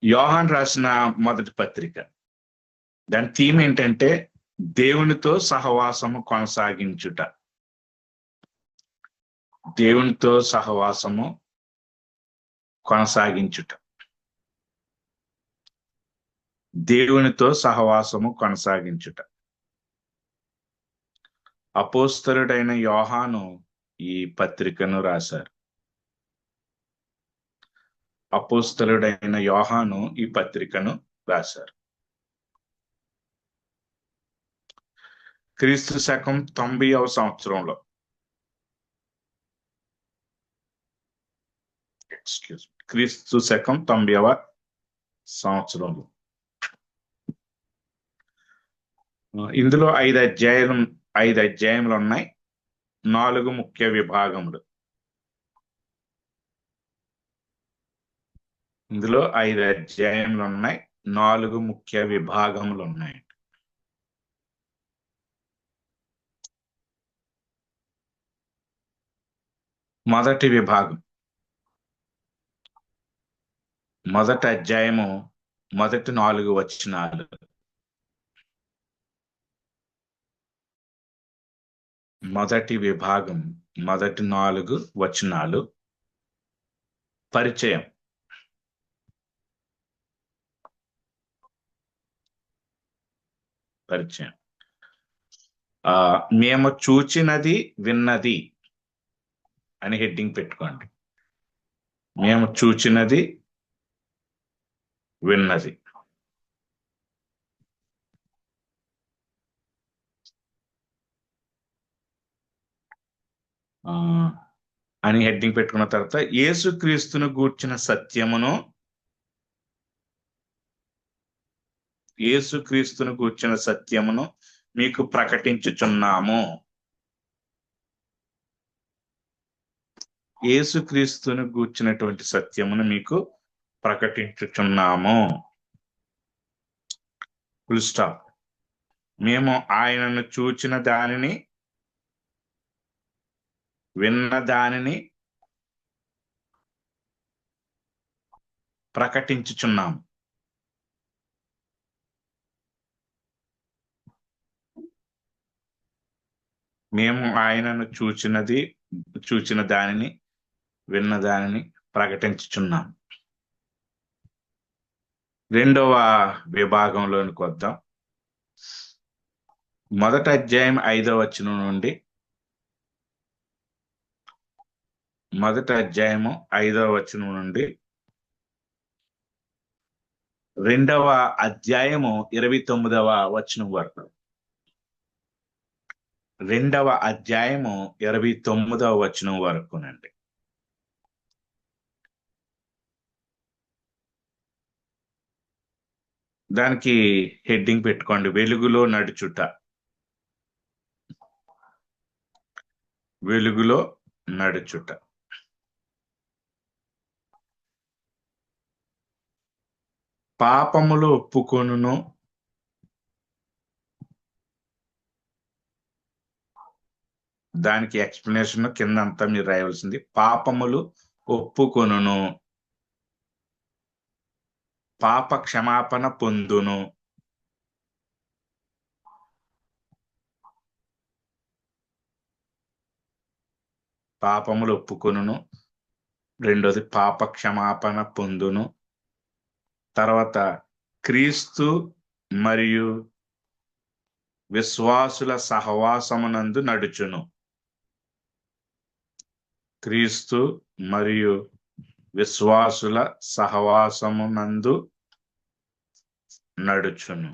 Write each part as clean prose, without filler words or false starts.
యోహాన్ రాసిన మొదటి పత్రిక. దాని థీమ్ ఏంటంటే దేవునితో సహవాసము కొనసాగించుట. దేవునితో సహవాసము కొనసాగించుట. దేవునితో సహవాసము కొనసాగించుట. అపోస్తలుడైన యోహాను ఈ పత్రికను రాశారు. అపోస్తలుడైన యోహాను ఈ పత్రికను రాశారు. క్రీస్తు శకం 90వ సంవత్సరంలో, క్రీస్తు శకం 90వ సంవత్సరంలో ఇందులో 5 అధ్యాయములు ఉన్నాయి. 4 ముఖ్య విభాగములు. ఇందులో 5 అధ్యాయములు ఉన్నాయి. 4 ముఖ్య విభాగములు ఉన్నాయి. మొదటి విభాగం, మొదటి అధ్యాయము, మొదటి 4 వచనాలు. మొదటి విభాగం, మొదటి 4 వచనాలు. పరిచయం. పరిచయం. మేము చూచినది విన్నది అని హెడ్డింగ్ పెట్టుకోండి. మేము చూచినది విన్నది. అని హెడ్డింగ్ పెట్టుకున్న తర్వాత యేసుక్రీస్తును గూర్చిన సత్యమును, యేసుక్రీస్తును గూర్చిన సత్యమును మీకు ప్రకటించుచున్నాము. యేసుక్రీస్తును గూర్చినటువంటి సత్యమును మీకు ప్రకటించుచున్నాము. Full stop. మేము ఆయనను చూచిన దానిని, విన్న దానిని ప్రకటించుచున్నాము. మేము ఆయనను చూచిన దానిని, విన్న దానిని ప్రకటించుచున్నాం. రెండవ విభాగంలోనికి వద్దాం. మొదటి అధ్యాయం 5వ వచనం నుండి, మొదటి అధ్యాయము 5వ వచనం నుండి రెండవ అధ్యాయము 29వ వచనం వరకు. రెండవ అధ్యాయము 29వ వచనం వరకునండి. దానికి హెడ్డింగ్ పెట్టుకోండి, వెలుగులో నడుచుట. వెలుగులో నడుచుట. పాపములు ఒప్పుకొనును, దానికి ఎక్స్ప్లెనేషన్ కిందంతా మీరు రాయవలసింది. పాపములు ఒప్పుకొనును, పాప క్షమాపణ పొందును. పాపములు ఒప్పుకొనును. రెండోది పాప క్షమాపణ పొందును. తర్వాత క్రీస్తు మరియు విశ్వాసుల సహవాసమునందు నడుచును. క్రీస్తు మరియు విశ్వాసుల సహవాసమునందు నడుచును.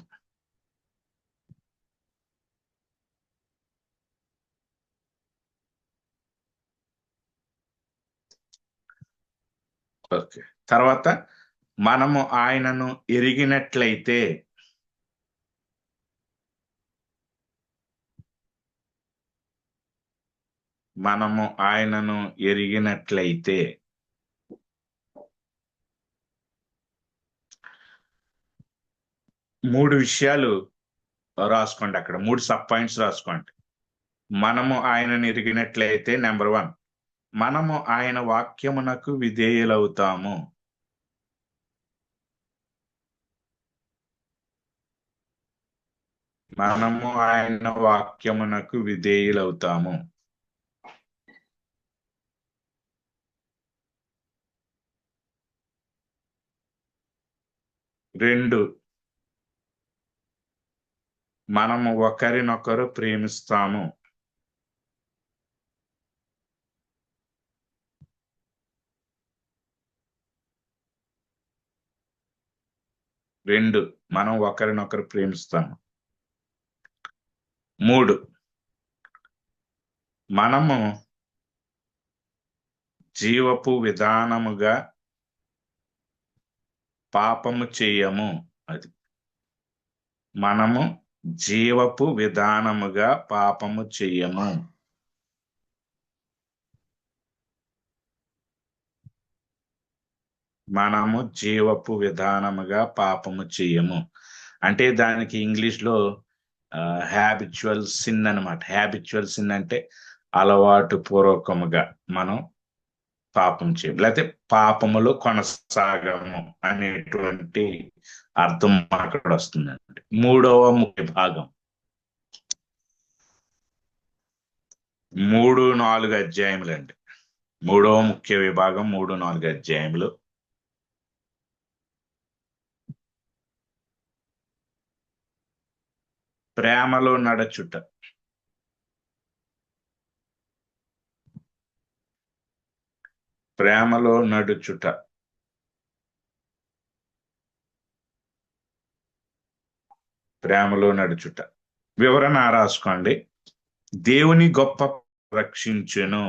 ఓకే. తర్వాత మనము ఆయనను ఎరిగినట్లయితే, మనము ఆయనను ఎరిగినట్లయితే మూడు విషయాలు రాసుకోండి. అక్కడ 3 సబ్ పాయింట్స్ రాసుకోండి. మనము ఆయనను ఎరిగినట్లయితే, నెంబర్ 1, మనము ఆయన వాక్యమునకు విధేయులవుతాము. మనము ఆయన వాక్యమునకు విధేయులవుతాము. 2, మనము ఒకరినొకరు ప్రేమిస్తాము. 2, మనం ఒకరినొకరు ప్రేమిస్తాము. 3, మనము జీవపు విధానముగా పాపము చేయము. అది మనము జీవపు విధానముగా పాపము చెయ్యము. మనము జీవపు విధానముగా పాపము చెయ్యము అంటే దానికి ఇంగ్లీష్ లో హ్యాబిచువల్ సిన్ అన్నమాట. హ్యాబిచువల్ సిన్ అంటే అలవాటు పూర్వకముగా మనం పాపం చేయం, లేకపోతే పాపములో కొనసాగము అనేటువంటి అర్థం అక్కడ వస్తుందండి. 3వ ముఖ్య భాగం 3-4 అధ్యాయములండి. 3వ ముఖ్య విభాగం 3-4 అధ్యాయములు. ప్రేమలో నడచుట. ప్రేమలో నడుచుట. ప్రేమలో నడుచుట వివరణ రాసుకోండి. దేవుని గొప్ప రక్షించును.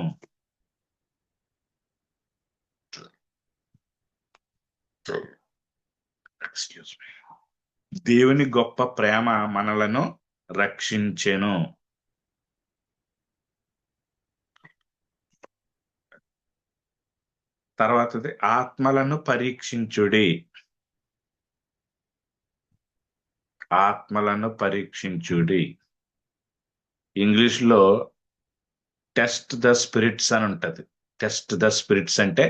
Excuse me. దేవుని గొప్ప ప్రేమ మనలను రక్షించెను. తర్వాతది ఆత్మలను పరీక్షించుడి. ఆత్మలను పరీక్షించుడి. ఇంగ్లీష్ లో టెస్ట్ ద స్పిరిట్స్ అని ఉంటది. టెస్ట్ ద స్పిరిట్స్ అంటే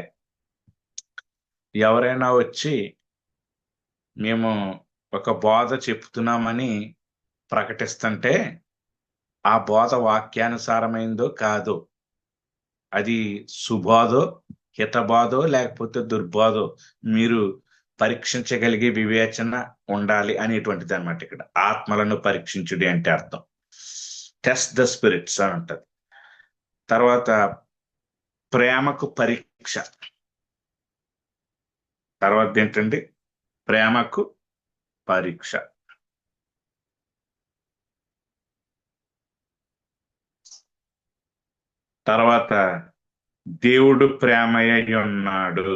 ఎవరైనా వచ్చి మేము ఒక బోధ చెప్తున్నామని ప్రకటిస్తుంటే ఆ బోధ వాక్యానుసారమైందో కాదో, అది సుబోధో హితబోధో లేకపోతే దుర్బోధో మీరు పరీక్షించగలిగే వివేచన ఉండాలి అనేటువంటిది అనమాట. ఇక్కడ ఆత్మలను పరీక్షించుడి అంటే అర్థం టెస్ట్ ద స్పిరిట్స్ అని ఉంటది. తర్వాత ప్రేమకు పరీక్ష. తర్వాత ఏంటండి? ప్రేమకు పరీక్ష. తర్వాత దేవుడు ప్రేమయ్య ఉన్నాడు.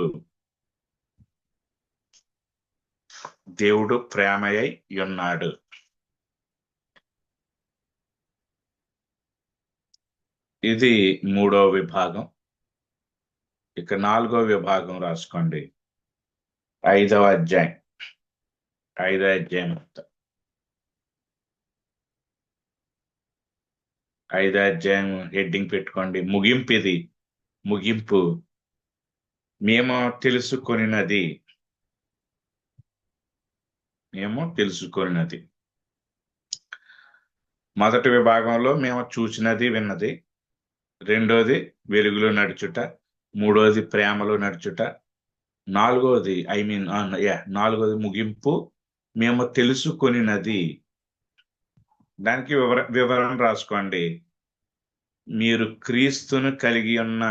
దేవుడు ప్రేమయ్య ఉన్నాడు. ఇది 3వ విభాగం. ఇక 4వ విభాగం రాసుకోండి. 5వ అధ్యాయం. 5వ అధ్యాయం 5వ అధ్యాయం హెడ్డింగ్ పెట్టుకోండి. ముగింపు. ఇది ముగింపు. మేము తెలుసుకొనినది. మేము తెలుసుకొనినది. మొదటి విభాగంలో మేము చూసినది విన్నది. రెండోది వెలుగులో నడుచుట. మూడోది ప్రేమలో నడుచుట. నాలుగోది నాలుగోది ముగింపు. మేము తెలుసుకొనినది. దానికి వివరణ రాసుకోండి. మీరు క్రీస్తును కలిగి ఉన్న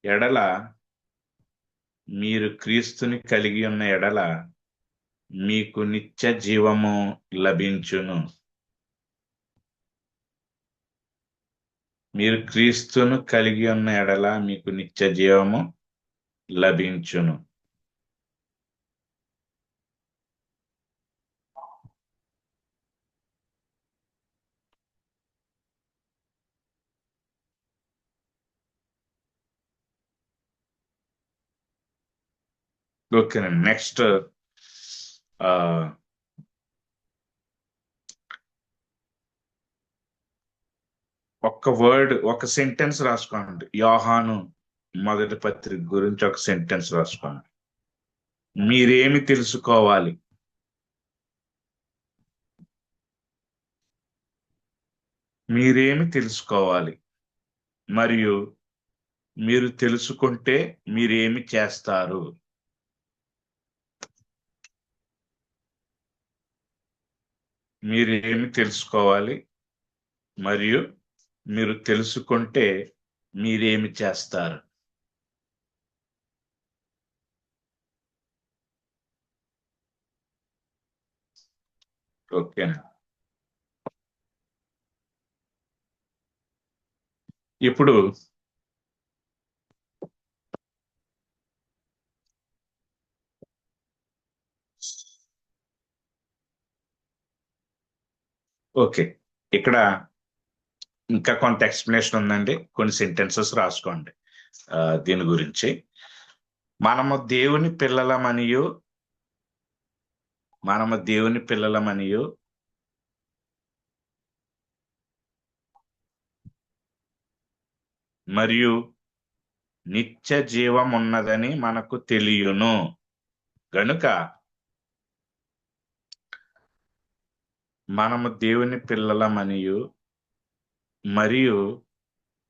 ఎడల మీకు నిత్య జీవము లభించును. మీరు క్రీస్తును కలిగి ఉన్న ఎడల మీకు నిత్య జీవము లభించును. ఓకేనండి. నెక్స్ట్ ఒక సెంటెన్స్ రాసుకోండి. యోహాను మొదటి పత్రిక గురించి ఒక సెంటెన్స్ రాసుకోండి. మీరేమి తెలుసుకోవాలి? మీరేమి తెలుసుకోవాలి మరియు మీరు తెలుసుకుంటే మీరేమి చేస్తారు? మీరేమి తెలుసుకోవాలి మరియు మీరు తెలుసుకుంటే మీరేమి చేస్తారు? ఓకే. ఇప్పుడు ఓకే, ఇక్కడ ఇంకా కొంత ఎక్స్ప్లెనేషన్ ఉందండి. కొన్ని సెంటెన్సెస్ రాసుకోండి దీని గురించి. మనము దేవుని పిల్లలమనియు మనము దేవుని పిల్లలమనియు మరియు నిత్య జీవం ఉన్నదని మనకు తెలియను గనుక మనము దేవుని పిల్లలమనియు మరియు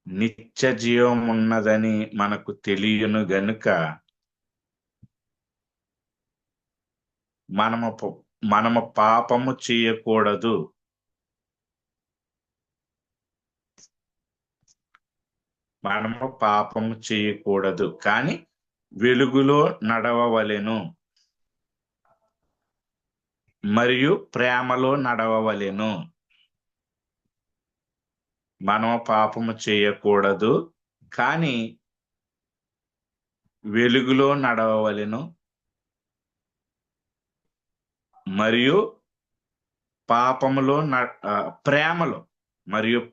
నిత్య జీవం ఉన్నదని మనకు తెలియను గనుక మనము పాపము చేయకూడదు. మనము పాపము చేయకూడదు కానీ వెలుగులో నడవవలెను మరియు ప్రేమలో నడవవలెను. మనము పాపము చేయకూడదు కానీ వెలుగులో నడవవలెను మరియు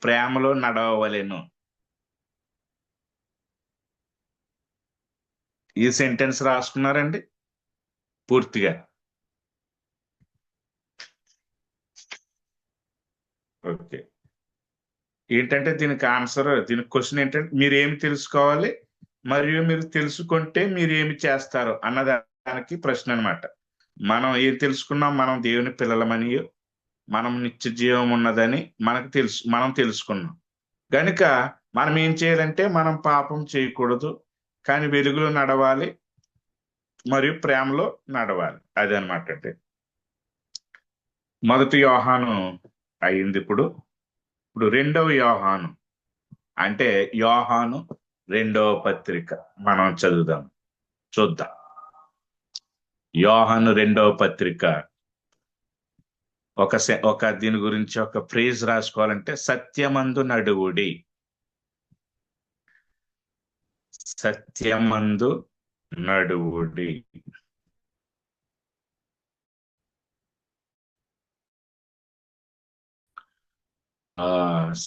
ప్రేమలో నడవవలెను. ఈ సెంటెన్స్ రాసుకున్నారండి పూర్తిగా? ఓకే. ఏంటంటే దీనికి ఆన్సర్, దీనికి క్వశ్చన్ ఏంటంటే మీరు ఏమి తెలుసుకోవాలి మరియు మీరు తెలుసుకుంటే మీరు ఏమి చేస్తారు అన్నదానికి ప్రశ్న అనమాట. మనం ఏం తెలుసుకున్నాం? మనం దేవుని పిల్లలమని, మనం నిత్య జీవం ఉన్నదని మనం తెలుసుకున్నాం గనుక మనం ఏం చేయాలంటే మనం పాపం చేయకూడదు కానీ వెలుగులో నడవాలి మరియు ప్రేమలో నడవాలి. అది అనమాట అంటే మొదటి యోహాను అయింది. ఇప్పుడు రెండవ యోహాను అంటే యోహాను రెండవ పత్రిక మనం చూద్దాం. యోహాను రెండవ పత్రిక ఒక దీని గురించి ఒక ఫ్రేజ్ రాసుకోవాలంటే సత్యమందు నడువుడి. సత్యమందు నడువుడి.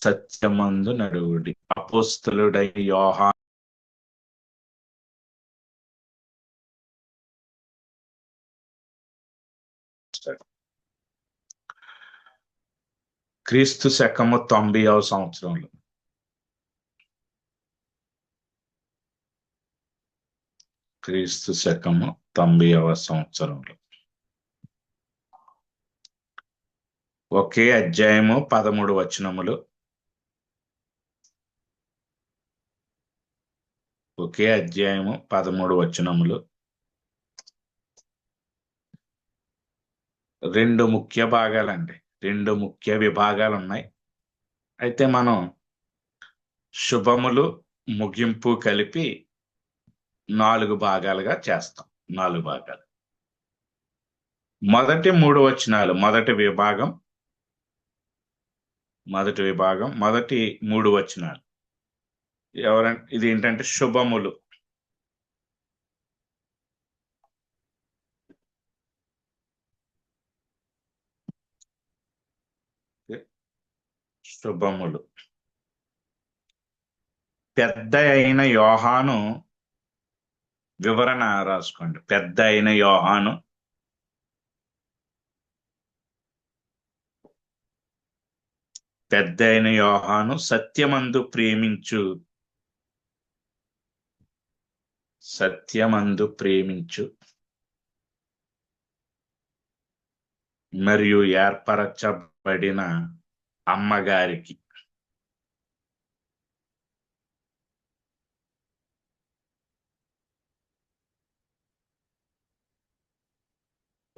సత్యమందు నడువుడి. అపోస్తలుడై యోహాను క్రీస్తు శకము 90వ సంవత్సరంలో క్రీస్తు శకము 90వ సంవత్సరంలో ఒకే అధ్యాయము 13 వచనములు, ఒకే అధ్యాయము 13 వచనములు, రెండు ముఖ్య భాగాలండి, రెండు ముఖ్య విభాగాలు ఉన్నాయి. అయితే మనం శుభములు ముగింపు కలిపి 4 భాగాలుగా చేస్తాం. 4 భాగాలు. మొదటి 3 వచనాలు మొదటి విభాగం, మొదటి 3 వచనాలు ఇది ఏంటంటే శుభములు. శుభములు. పెద్ద అయిన యోహాను వివరణ రాసుకోండి. పెద్ద అయిన యోహాను సత్యమందు ప్రేమించు మరియు ఏర్పరచబడిన అమ్మగారికి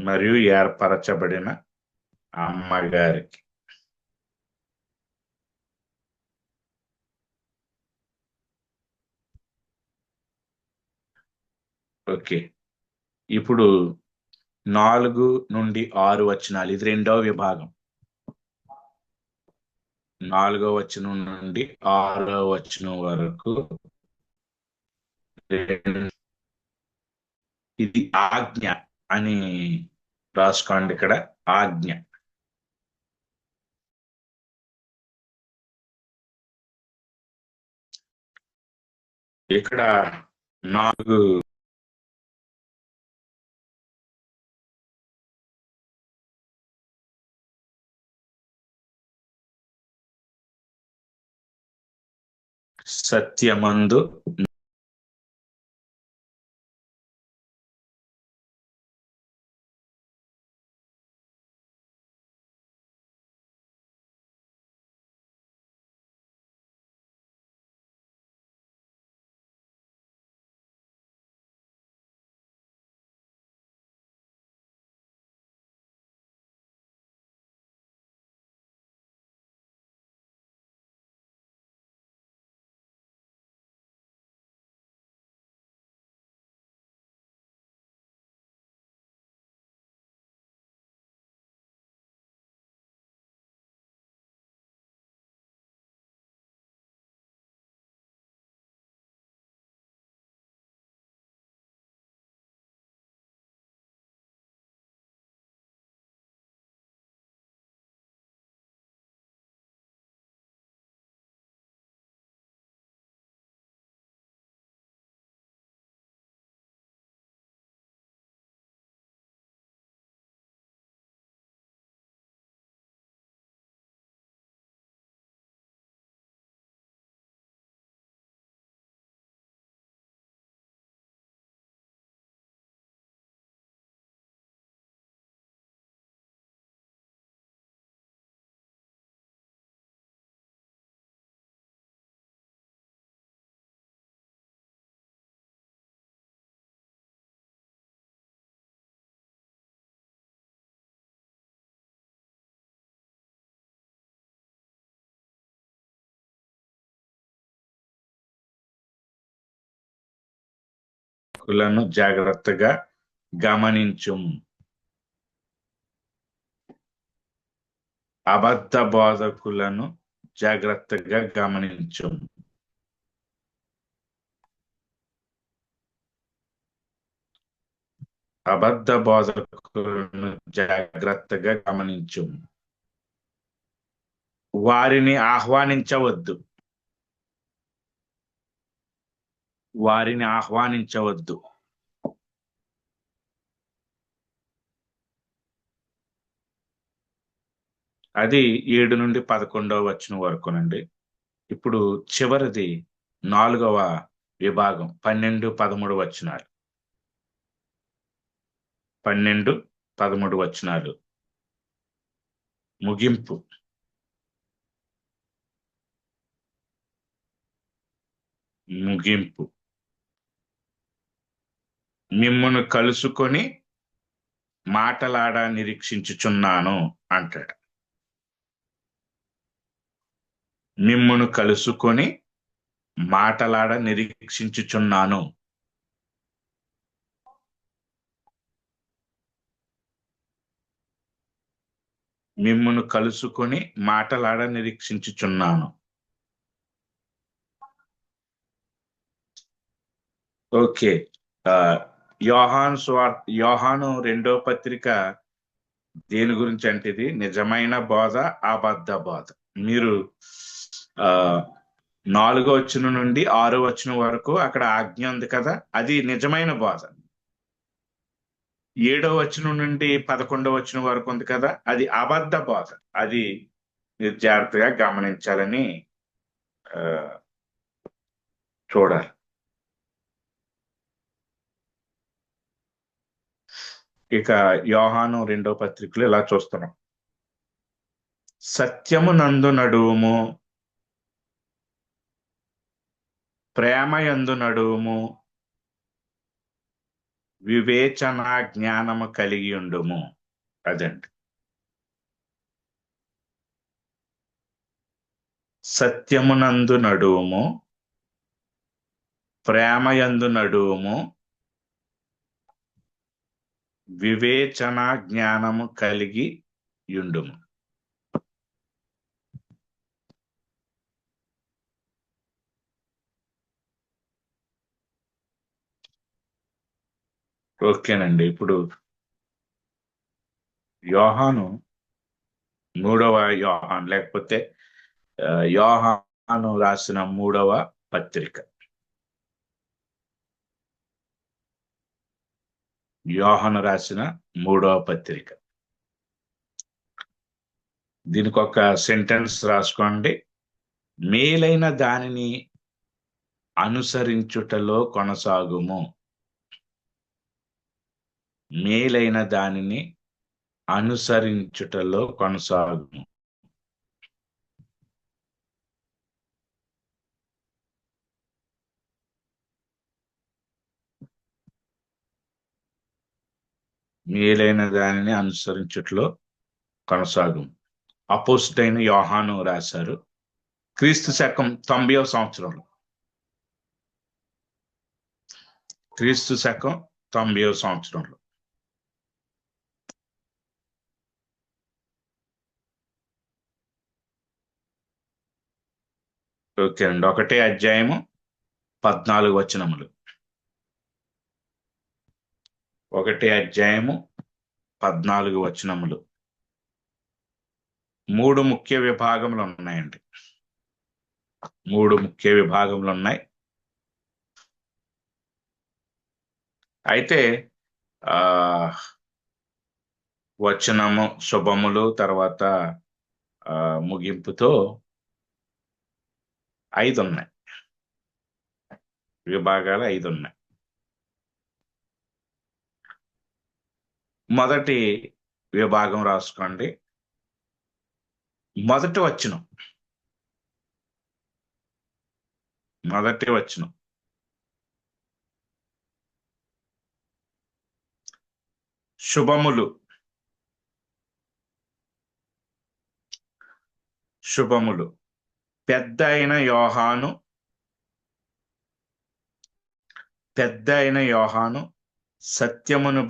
మరియు ఏర్పరచబడిన అమ్మగారికి. ఓకే, ఇప్పుడు 4 నుండి 6 వచనాలు, ఇది రెండవ విభాగం. 4వ వచనం నుండి 6వ వచనం వరకు ఇది ఆజ్ఞ అని రాసుకోండి. ఇక్కడ ఆజ్ఞ. ఇక్కడ 4 సత్యమందు కులను జాగ్రత్తగా గమనించుం. అబద్ధ బోధకులను జాగ్రత్తగా గమనించుం. అబద్ధ బోధకులను జాగ్రత్తగా గమనించుం. వారిని ఆహ్వానించవద్దు. వారిని ఆహ్వానించవద్దు. అది 7 నుండి 11వ వచనం వరకునండి. ఇప్పుడు చివరిది 4వ విభాగం 12, 13 వచనాలు. 12, 13 వచనాలు ముగింపు. ముగింపు. మిమ్మును కలుసుకొని మాటలాడ నిరీక్షించుచున్నాను అంటాడు. మిమ్మును కలుసుకొని మాటలాడ నిరీక్షించుచున్నాను. మిమ్మును కలుసుకొని మాటలాడ నిరీక్షించుచున్నాను. ఓకే, యోహాను 2వ పత్రిక దేని గురించి అంటే ఇది నిజమైన బోధ, అబద్ధ బోధ. మీరు 4వ వచనం నుండి 6వ వచనం వరకు అక్కడ ఆజ్ఞ ఉంది కదా, అది నిజమైన బోధ. 7వ వచనం నుండి 11వ వచనం వరకు ఉంది కదా, అది అబద్ధ బోధ. అది మీరు జాగ్రత్తగా గమనించాలని చూడాలి. ఇక యోహాను 2వ పత్రికలో ఇలా చూస్తున్నాం. సత్యము నందు నడువుము, ప్రేమ యందు నడువుము, వివేచన జ్ఞానము కలిగి ఉండుము. అదండి. సత్యమునందు నడువుము, ప్రేమయందు నడువుము, వివేచన జ్ఞానము కలిగి యుండుము. ఓకేనండి. ఇప్పుడు యోహాను 3వ యోహాను, లేకపోతే యోహాను రాసిన 3వ పత్రిక. యోహాను రాసిన 3వ పత్రిక. దీనికి ఒక సెంటెన్స్ రాసుకోండి. మేలైన దానిని అనుసరించుటలో కొనసాగుము. మేలైన దానిని అనుసరించుటలో కొనసాగుము. మేలైన దానిని అనుసరించుటలో కొనసాగుము. అపోస్తలుడైన యోహాను రాశారు. క్రీస్తు శకం 90వ సంవత్సరంలో. క్రీస్తు శకం 90వ సంవత్సరంలో. ఓకే అండి. 1వ అధ్యాయము 14 వచనములు. 1వ అధ్యాయము 14 వచనములు. 3 ముఖ్య విభాగములు ఉన్నాయండి. 3 ముఖ్య విభాగములు ఉన్నాయి. అయితే వచనము, శుభములు, తర్వాత ముగింపుతో 5 ఉన్నాయి. విభాగాలు 5 ఉన్నాయి. మొదటి విభాగం రాసుకోండి. మొదటి వచనం. శుభములు. పెద్ద అయిన యోహాను సత్యమును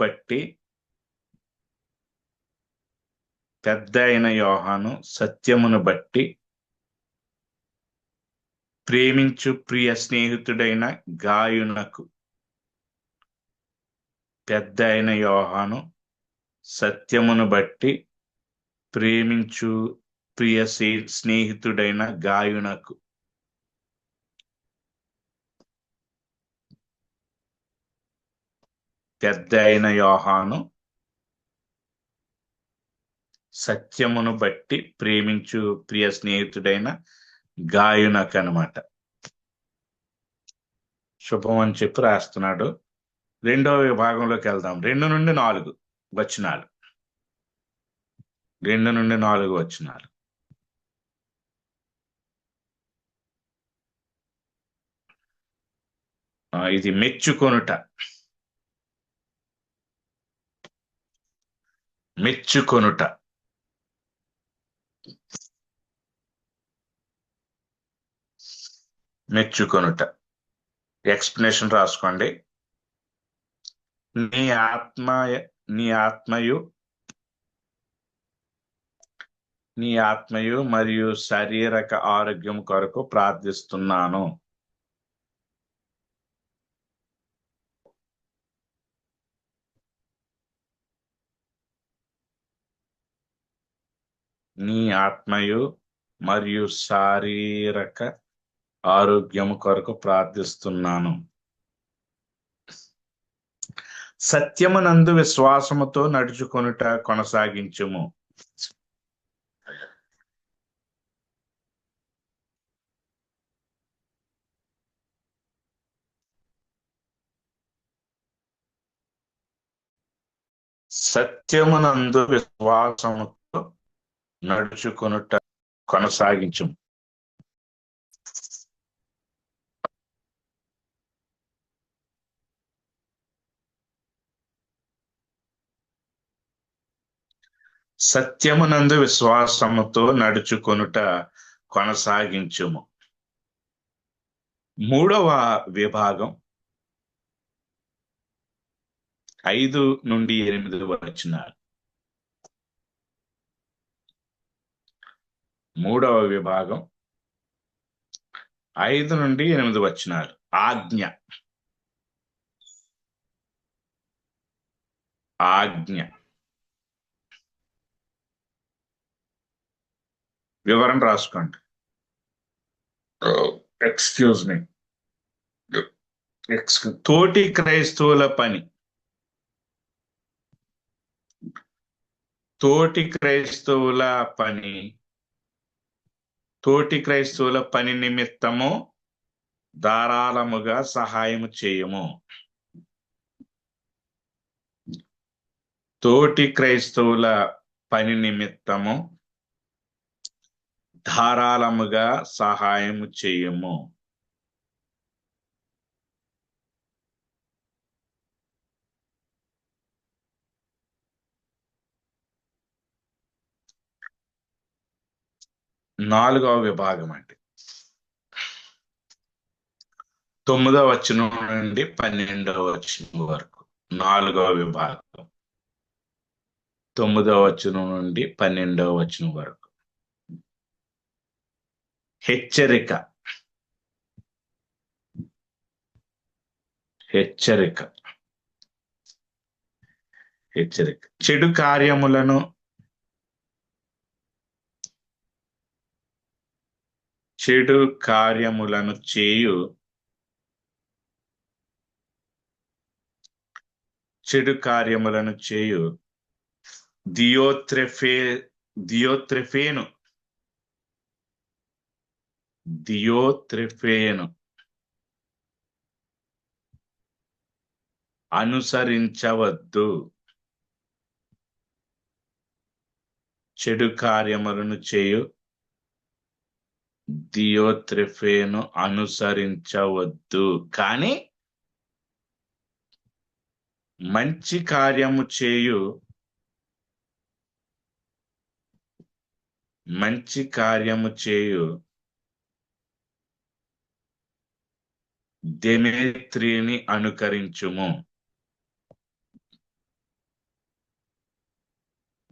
బట్టి ప్రేమించు ప్రియ స్నేహితుడైన గాయునకు. పెద్ద అయిన యోహాను సత్యమును బట్టి ప్రేమించు ప్రియ స్నేహితుడైన గాయునకు. పెద్ద అయిన యోహాను సత్యమును బట్టి ప్రేమించు ప్రియ స్నేహితుడైన గాయునకు అన్నమాట. శుభం అని చెప్పి రాస్తున్నాడు. 2వ విభాగంలోకి వెళ్దాం. 2 నుండి 4 వచనాలు. 2 నుండి 4 వచనాలు. ఇది మెచ్చుకొనుట. ఎక్స్ప్లెనేషన్ రాసుకోండి. నీ ఆత్మయు మరియు శారీరక ఆరోగ్యం కొరకు ప్రార్థిస్తున్నాను. నీ ఆత్మయు మరియు శారీరక ఆరోగ్యము కొరకు ప్రార్థిస్తున్నాను. సత్యమునందు విశ్వాసముతో నడుచుకొనుట కొనసాగించుము. సత్యమునందు విశ్వాసముతో నడుచుకొనుట కొనసాగించుము. సత్యమునందు విశ్వాసముతో నడుచుకొనుట కొనసాగించుము. మూడవ విభాగం 5-8 వచనాలు. మూడవ విభాగం 5-8 వచనాలు. ఆజ్ఞ. ఆజ్ఞ వివరణ రాసుకోండి. Excuse me. తోటి క్రైస్తవుల పని. తోటి క్రైస్తవుల పని. తోటి క్రైస్తవుల పని నిమిత్తము ధారాళముగా సహాయము చేయము. తోటి క్రైస్తవుల పని నిమిత్తము ధారాళముగా సహాయము చేయము. నాలుగవ విభాగం అండి. 9వ వచనం నుండి 12వ వచనం వరకు. నాలుగవ విభాగం 9వ వచనం నుండి 12వ వచనం వరకు. హెచ్చరిక. హెచ్చరిక. హెచ్చరిక. చెడు కార్యములను చేయు దియోత్రెఫేను అనుసరించవద్దు. చెడు కార్యములను చేయు దియోత్రెఫేను అనుసరించవద్దు. కానీ మంచి కార్యము చేయు దేమేత్రిని అనుకరించుము.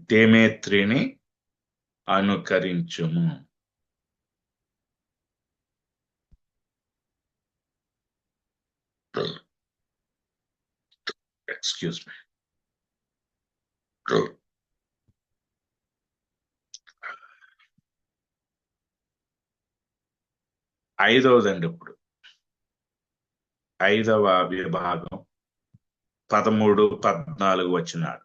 దేమేత్రిని అనుకరించుము. Excuse me. ఐదవదండి. ఇప్పుడు 5వ విభాగం 13-14 వచనాలు.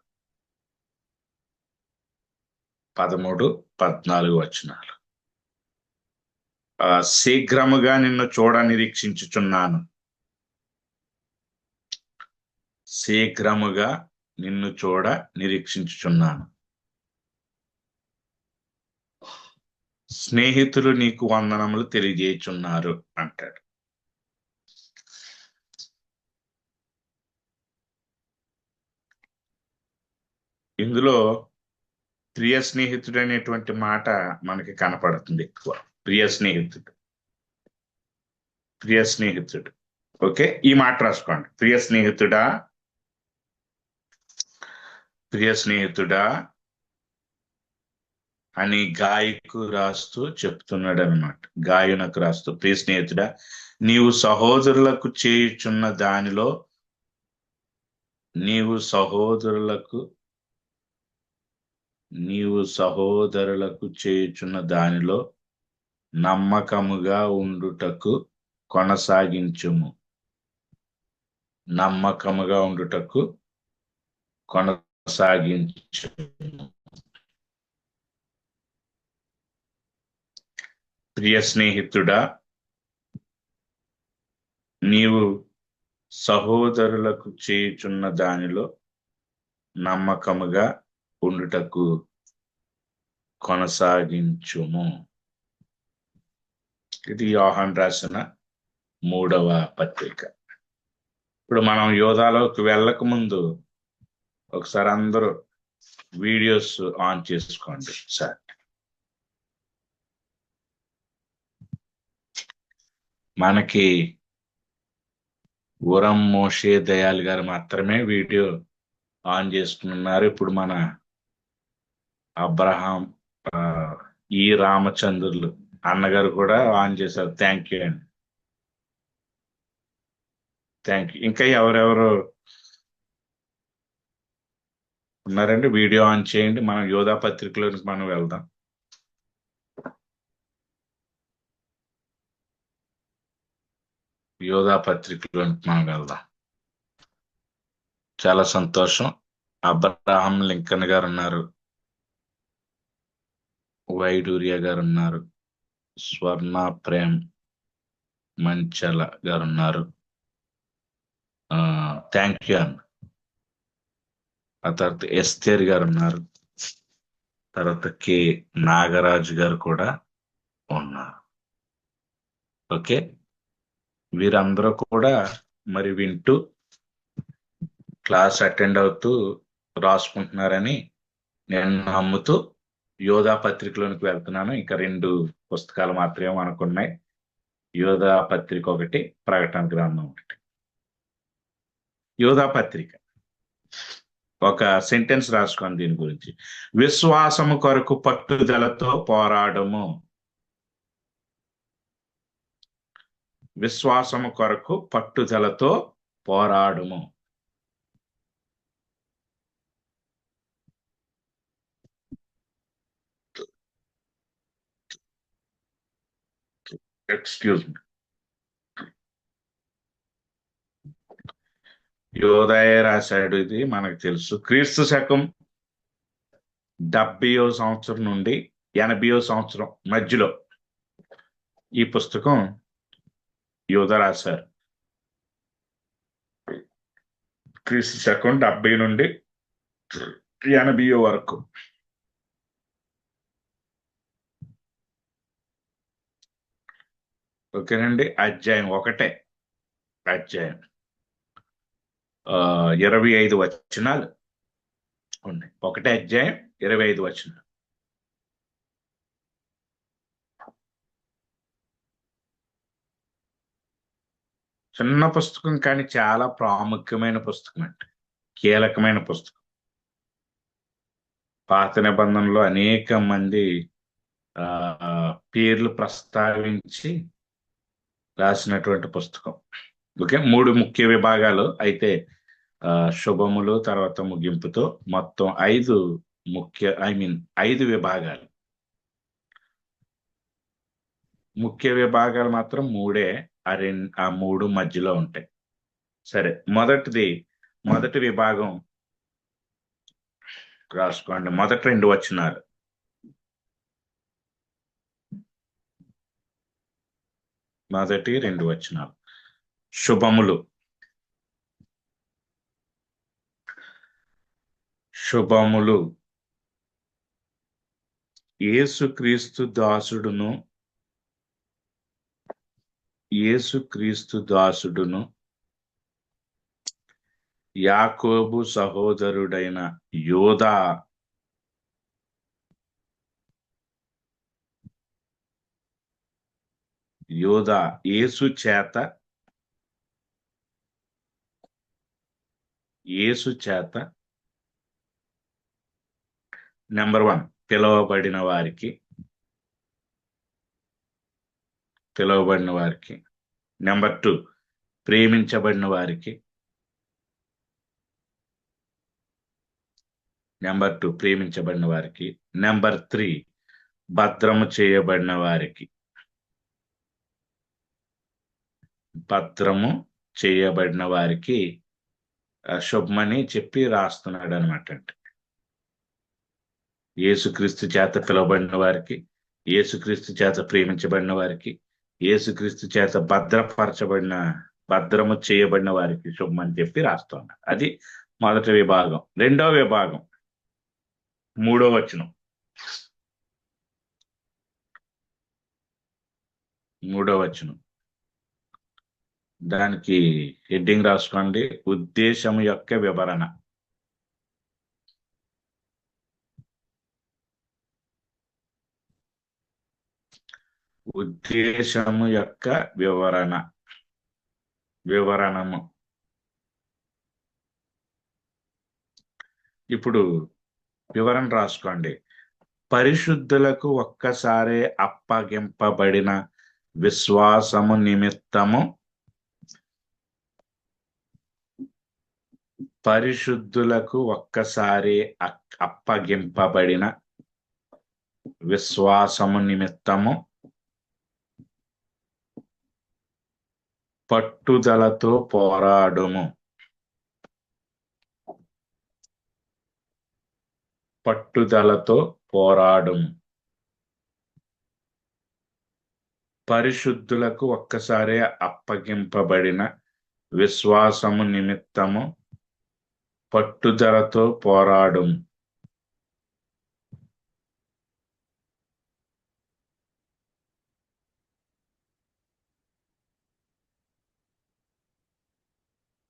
13-14 వచనాలు. శీఘ్రముగా నిన్ను చూడ నిరీక్షించుచున్నాను. శీఘ్రముగా నిన్ను చూడ నిరీక్షించుచున్నాను. స్నేహితులు నీకు వందనములు తెలియజేయుచున్నారు అంటాడు. ఇందులో ప్రియ స్నేహితుడు అనేటువంటి మాట మనకి కనపడుతుంది ఎక్కువ. ప్రియ స్నేహితుడు. ప్రియ స్నేహితుడు. ఓకే, ఈ మాట రాసుకోండి. ప్రియ స్నేహితుడా, ప్రియ స్నేహితుడా అని గాయకు రాస్తూ చెప్తున్నాడు అనమాట. గాయనకు రాస్తూ, ప్రియ స్నేహితుడా, నీవు సహోదరులకు చేయుచున్న దానిలో నమ్మకముగా ఉండుటకు కొనసాగించుము. నమ్మకముగా ఉండుటకు కొనసాగించుము. ప్రియ స్నేహితుడా, నీవు సహోదరులకు చేయుచున్న దానిలో నమ్మకముగా ఉండుటకు కొనసాగించుము. ఇది యోహాను రాసిన 3వ పత్రిక. ఇప్పుడు మనం యోధాలోకి వెళ్ళక ముందు ఒకసారి అందరూ వీడియోస్ ఆన్ చేసుకోండి సార్. మనకి ఉరం మోషే దయాల్ గారు మాత్రమే వీడియో ఆన్ చేసుకున్నారు. ఇప్పుడు మన అబ్రహాం ఈ రామచంద్రులు అన్నగారు కూడా ఆన్ చేశారు. థ్యాంక్ యూ అండి, థ్యాంక్ యూ. ఇంకా ఎవరెవరు ఉన్నారండి? వీడియో ఆన్ చేయండి. మనం యోధా పత్రికలోకి మనం వెళ్దాం. యోధా పత్రికలోకి మనం వెళ్దాం. చాలా సంతోషం. అబ్రహాం లింకన్ గారు ఉన్నారు, వైడూరియా గారు ఉన్నారు, స్వర్ణ ప్రేమ్ మంచల గారు ఉన్నారు. థ్యాంక్ యూ అన్న. ఆ తర్వాత ఎస్తేర్ గారు ఉన్నారు. తర్వాత కె నాగరాజు గారు కూడా ఉన్నారు. ఓకే, వీరందరూ కూడా మరి వింటూ క్లాస్ అటెండ్ అవుతూ రాసుకుంటున్నారని నేను నమ్ముతూ యోధా పత్రికలోనికి వెళ్తున్నాను. ఇంకా 2 పుస్తకాలు మాత్రమే మనకున్నాయి. యోధా పత్రిక ఒకటి, ప్రకటన గ్రంథం ఒకటి. యోధా పత్రిక ఒక సెంటెన్స్ రాసుకోండి దీని గురించి. విశ్వాసము కొరకు పట్టుదలతో పోరాడము. విశ్వాసము కొరకు పట్టుదలతో పోరాడము. Excuse me. యోదయ రాశాడు, ఇది మనకు తెలుసు. క్రీస్తు శకం 70వ సంవత్సరం నుండి 80వ సంవత్సరం మధ్యలో ఈ పుస్తకం యోధ రాశారు. క్రీస్తు శకం 70 నుండి 80 వరకు. ఓకేనండి. అధ్యాయం ఒకటే, అధ్యాయం 25 వచనాలు ఉన్నాయి. ఒకటే అధ్యాయం 25 వచనాలు. చిన్న పుస్తకం కానీ చాలా ప్రాముఖ్యమైన పుస్తకం అండి, కీలకమైన పుస్తకం. పాత నిబంధనలో అనేక మంది పేర్లు ప్రస్తావించి రాసినటువంటి పుస్తకం. ఓకే, 3 ముఖ్య విభాగాలు అయితే శుభములు తర్వాత ముగింపుతో మొత్తం 5 5 విభాగాలు. ముఖ్య విభాగాలు మాత్రం 3. ఆ 3 మధ్యలో ఉంటాయి. సరే, మొదటి విభాగం రాసుకోండి. మొదటి 2 వచనాలు. మొదటి 2 వచనాలు. శుభములు. శుభములు. యేసుక్రీస్తు దాసుడును యాకోబు సహోదరుడైన యోధా యేసు చేత నెంబర్ 1 పిలువబడిన వారికి. నెంబర్ 2 ప్రేమించబడిన వారికి. నెంబర్ 3 భద్రము చేయబడిన వారికి. శుభమని చెప్పి రాస్తున్నాడు అనమాట. అంటే యేసుక్రీస్తు చేత పిలువబడిన వారికి, యేసుక్రీస్తు చేత ప్రేమించబడిన వారికి, యేసుక్రీస్తు చేత భద్రము చేయబడిన వారికి శుభమని చెప్పి రాస్తున్నాడు. అది మొదటి విభాగం. రెండవ విభాగం 3వ వచనం. 3వ వచనం, దానికి హెడ్డింగ్ రాసుకోండి, ఉద్దేశం యొక్క వివరణ. ఉద్దేశము యొక్క వివరణము. ఇప్పుడు వివరణ రాసుకోండి. పరిశుద్ధులకు ఒక్కసారే అప్పగింపబడిన విశ్వాసము నిమిత్తము, పరిశుద్ధులకు ఒక్కసారి అప్పగింపబడిన విశ్వాసము నిమిత్తము పట్టుదలతో పోరాడుము. పట్టుదలతో పోరాడుము. పరిశుద్ధులకు ఒక్కసారి అప్పగింపబడిన విశ్వాసము నిమిత్తము పట్టుదలతో పోరాడుము.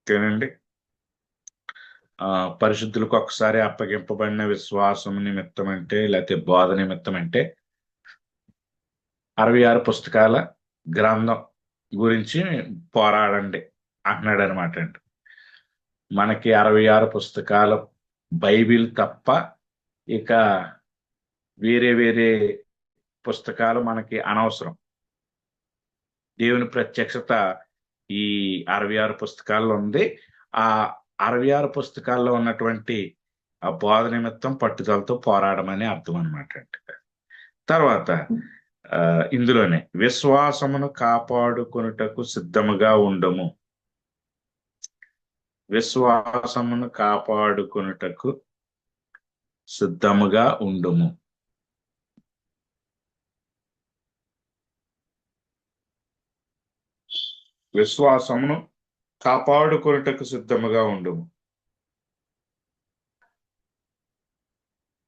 ఓకేనండి. పరిశుద్ధులకు ఒకసారి అప్పగింపబడిన విశ్వాసం నిమిత్తం అంటే, లేకపోతే బోధ నిమిత్తం అంటే 66 పుస్తకాల గ్రంథం గురించి పోరాడండి అంటున్నాడు అనమాట అండి. మనకి 66 పుస్తకాలు బైబిల్ తప్ప ఇక వేరే వేరే పుస్తకాలు మనకి అనవసరం. దేవుని ప్రత్యక్షత ఈ 66 పుస్తకాల్లో ఉంది. ఆ 66 పుస్తకాల్లో ఉన్నటువంటి ఆ బోధ నిమిత్తం పట్టుదలతో పోరాడమని అర్థం అనమాట అండి. తర్వాత ఇందులోనే విశ్వాసమును కాపాడుకొనుటకు సిద్ధముగా ఉండము. విశ్వాసమును కాపాడుకొనుటకు సిద్ధముగా ఉండుము. విశ్వాసమును కాపాడుకొనుటకు సిద్ధముగా ఉండుము.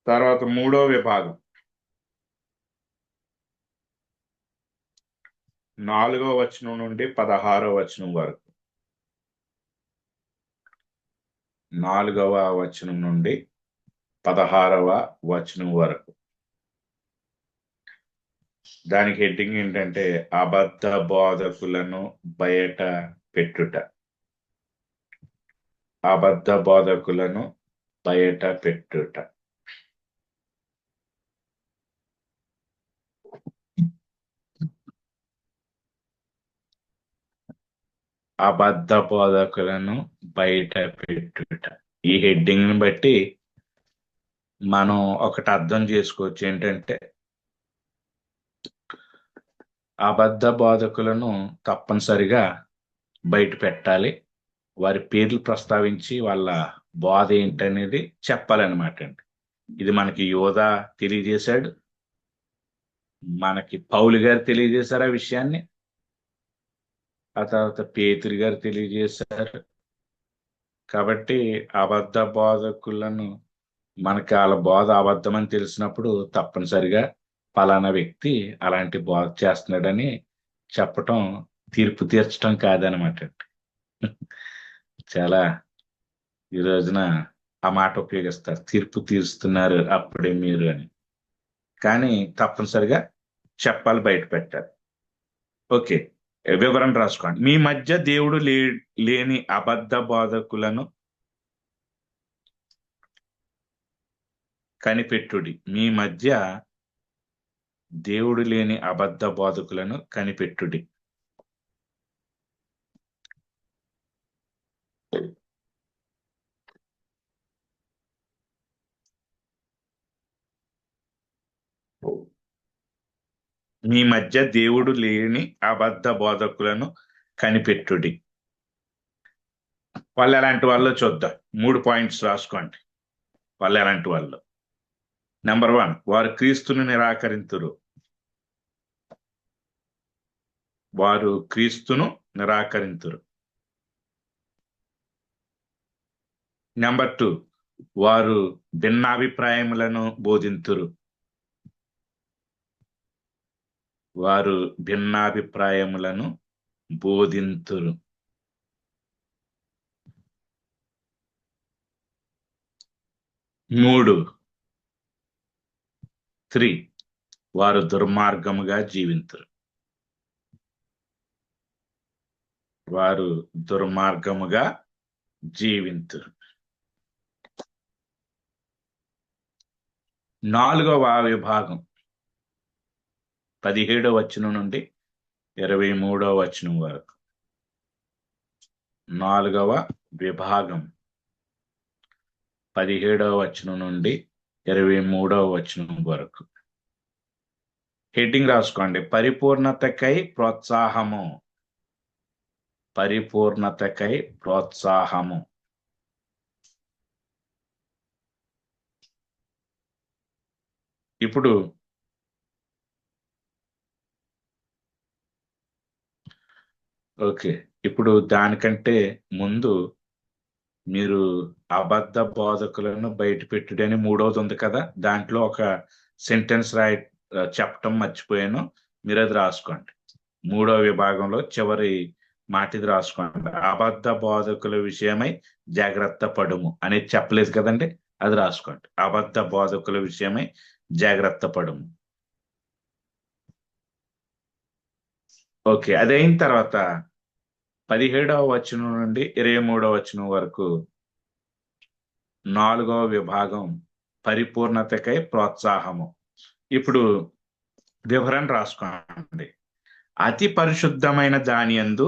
తర్వాత 3వ విభాగం 4వ వచనం నుండి 16వ వచనం వరకు. 4వ వచనం నుండి 16వ వచనం వరకు. దానికి హెడ్డింగ్ ఏంటంటే అబద్ధ బోధకులను బయట పెట్టుట. అబద్ధ బోధకులను బయట పెట్టుట. అబద్ధ బోధకులను బయట పెట్టుట. ఈ హెడ్డింగ్ ని బట్టి మనం ఒకటి అర్థం చేసుకోవచ్చు. ఏంటంటే అబద్ధ బోధకులను తప్పనిసరిగా బయట పెట్టాలి. వారి పేర్లు ప్రస్తావించి వాళ్ళ బోధ ఏంటనేది చెప్పాలన్నమాట అండి. ఇది మనకి యోధా తెలియజేశాడు, మనకి పౌలు గారు తెలియజేశారు ఆ విషయాన్ని, ఆ తర్వాత పేతురు గారు తెలియజేశారు. కాబట్టి అబద్ధ బోధకులను మనకి వాళ్ళ బోధ అబద్ధం అని తెలిసినప్పుడు తప్పనిసరిగా పలానా వ్యక్తి అలాంటి బోధ చేస్తున్నాడని చెప్పటం తీర్పు తీర్చడం కాదనమాట. చాలా ఈ రోజున ఆ మాట ఉపయోగిస్తారు, తీర్పు తీరుస్తున్నారు అప్పుడే మీరు అని. కానీ తప్పనిసరిగా చెప్పాలి, బయట పెట్టాలి. ఓకే, వివరణ రాసుకోండి. మీ మధ్య దేవుడు లేని అబద్ధ బోధకులను కనిపెట్టుడి. మీ మధ్య దేవుడు లేని అబద్ధ బోధకులను కనిపెట్టుడి. మీ మధ్య దేవుడు లేని అబద్ధ బోధకులను కనిపెట్టుడి. వాళ్ళు ఎలాంటి వాళ్ళో చూద్దాం. 3 పాయింట్స్ రాసుకోండి. వాళ్ళు ఎలాంటి వాళ్ళు. నెంబర్ 1, వారు క్రీస్తుని నిరాకరింతురు. వారు క్రీస్తును నిరాకరింతురు. నెంబర్ 2, వారు భిన్నాభిప్రాయములను బోధింతురు. వారు భిన్నాభిప్రాయములను బోధింతురు. 3, వారు దుర్మార్గముగా జీవింతురు. వారు దుర్మార్గముగా జీవింతురు. 4వ విభాగం 17వ వచనం నుండి 23వ వచనం వరకు. 4వ విభాగం 17వ వచనం నుండి 23వ వచనం వరకు. హెడ్డింగ్ రాసుకోండి, పరిపూర్ణతకై ప్రోత్సాహము. పరిపూర్ణతకై ప్రోత్సాహము. ఇప్పుడు ఇప్పుడు దానికంటే ముందు మీరు అబద్ధ బోధకులను బయట పెట్టుడని 3వది ఉంది కదా, దాంట్లో ఒక సెంటెన్స్ చెప్పటం మర్చిపోయాను, మీరు అది రాసుకోండి. 3వ విభాగంలో చివరి మాటిది రాసుకోండి. అబద్ధ బోధకుల విషయమై జాగ్రత్త పడుము అనేది చెప్పలేదు కదండి, అది రాసుకోండి. అబద్ధ బోధకుల విషయమై జాగ్రత్త పడుము. అది అయిన తర్వాత 17వ వచనం నుండి 23వ వచనం వరకు 4వ విభాగం పరిపూర్ణతకై ప్రోత్సాహము. ఇప్పుడు వివరణ రాసుకోండి. అతి పరిశుద్ధమైన దానియందు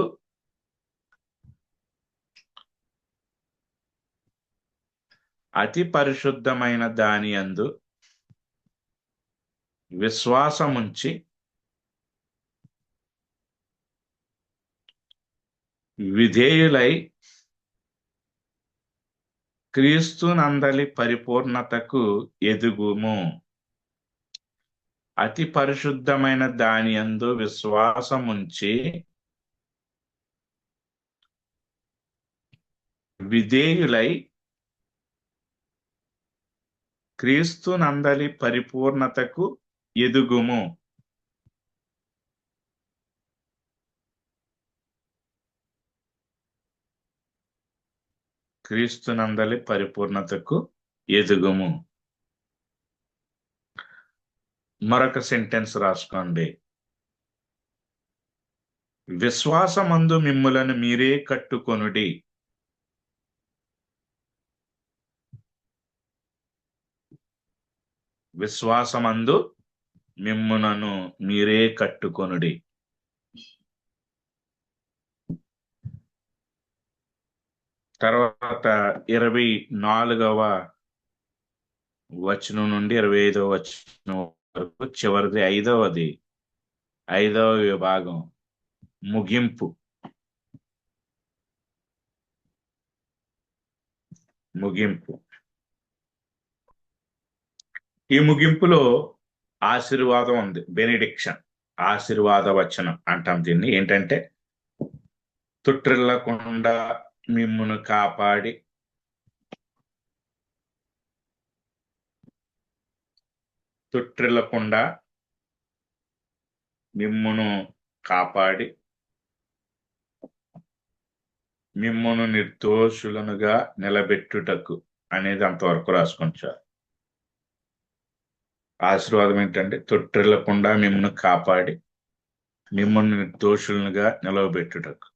విశ్వాసముంచి విధేయులై క్రీస్తునందలి పరిపూర్ణతకు ఎదుగుము. అతి పరిశుద్ధమైన దానియందు విశ్వాసముంచి విధేయులై క్రీస్తునందలి పరిపూర్ణతకు ఎదుగుము. క్రీస్తునందలి పరిపూర్ణతకు ఎదుగుము. మరొక సెంటెన్స్ రాసుకోండి. విశ్వాసమందు మిమ్ములను మీరే కట్టుకొనుడి. విశ్వాసమందు మిమ్ములను మీరే కట్టుకొనుడి. తర్వాత 24వ వచనం నుండి 25వ వచనం వరకు చివరిది 5వ విభాగం ముగింపు. ఈ ముగింపులో ఆశీర్వాదం ఉంది, బెనిడిక్షన్, ఆశీర్వాద వచనం అంటాం దీన్ని. ఏంటంటే, తుట్టిల్లకుండా మిమ్మును కాపాడి మిమ్మును నిర్దోషులనుగా నిలబెట్టుటకు అనేది అంతవరకు రాసుకుంటారు. ఆశీర్వాదం ఏంటంటే, తొట్టిల్లకుండా మిమ్మల్ని కాపాడి మిమ్మల్ని నిర్దోషులుగా నిలవబెట్టుటకు.